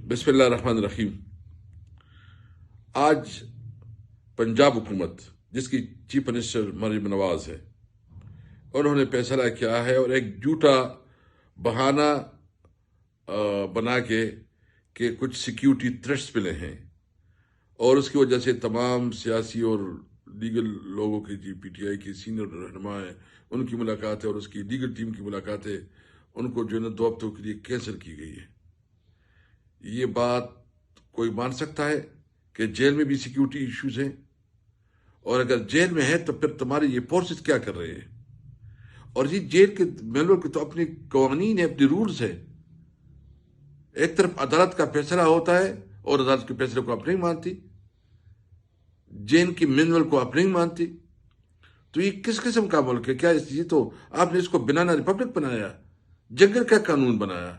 بسم اللہ الرحمن الرحیم۔ آج پنجاب حکومت جس کی چیف منسٹر مریم نواز ہے، انہوں نے فیصلہ کیا ہے اور ایک جھوٹا بہانہ بنا کے کہ کچھ سیکیورٹی تھریٹس ملے ہیں اور اس کی وجہ سے تمام سیاسی اور لیگل لوگوں کی پی ٹی آئی کی سینئر رہنما ہیں ان کی ملاقاتیں اور اس کی لیگل ٹیم کی ملاقاتیں ان کو جو ہے 2 ہفتوں کے لیے کینسل کی گئی ہے۔ یہ بات کوئی مان سکتا ہے کہ جیل میں بھی سیکیورٹی ایشوز ہیں؟ اور اگر جیل میں ہے تو پھر تمہارے یہ فورسز کیا کر رہے ہیں؟ اور یہ جیل کے ممبروں کے تو اپنے قوانین ہیں، اپنے رولز ہیں۔ ایک طرف عدالت کا فیصلہ ہوتا ہے اور عدالت کے فیصلے کو آپ نہیں مانتی، جیل کی مینول کو آپ نہیں مانتی، تو یہ کس قسم کا ملک ہے؟ کیا یہ تو آپ نے اس کو بنانا ریپبلک بنایا، جنگل کا قانون بنایا؟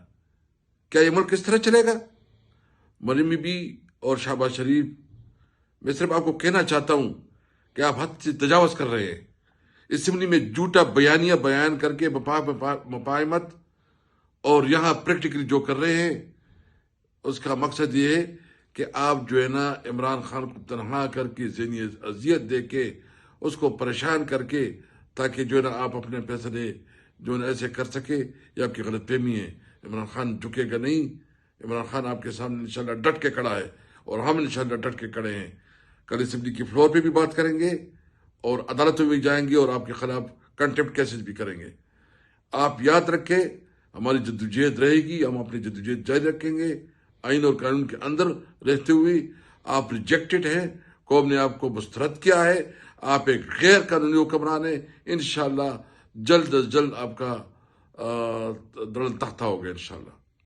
کیا یہ ملک اس طرح چلے گا؟ مریم بی اور شہباز شریف، میں صرف آپ کو کہنا چاہتا ہوں کہ آپ حد سے تجاوز کر رہے ہیں۔ اسمبلی میں جھوٹا بیانیہ بیان کر کے مفاہمت، اور یہاں پریکٹیکلی جو کر رہے ہیں اس کا مقصد یہ ہے کہ آپ جو ہے نا عمران خان کو تنہا کر کے ذہنی اذیت دے کے اس کو پریشان کر کے تاکہ جو ہے نا آپ اپنے فیصلے جو ہے نا ایسے کر سکے، یہ آپ کی غلط فہمی ہے۔ عمران خان جھکے گا نہیں، عمران خان آپ کے سامنے انشاءاللہ ڈٹ کے کھڑا ہے اور ہم انشاءاللہ ڈٹ کے کھڑے ہیں۔ کل اسمبلی کی فلور پہ بھی بات کریں گے اور عدالتوں میں بھی جائیں گے اور آپ کے خلاف کنٹیمپٹ کیسز بھی کریں گے۔ آپ یاد رکھیں، ہماری جدوجہد رہے گی، ہم اپنی جدوجہد جاری رکھیں گے آئین اور قانون کے اندر رہتے ہوئے۔ آپ ریجیکٹڈ ہیں، قوم نے آپ کو مسترد کیا ہے، آپ ایک غیر قانونی حکمران ہیں۔ انشاءاللہ جلد از جلد آپ کا درل تختہ ہوگا انشاءاللہ۔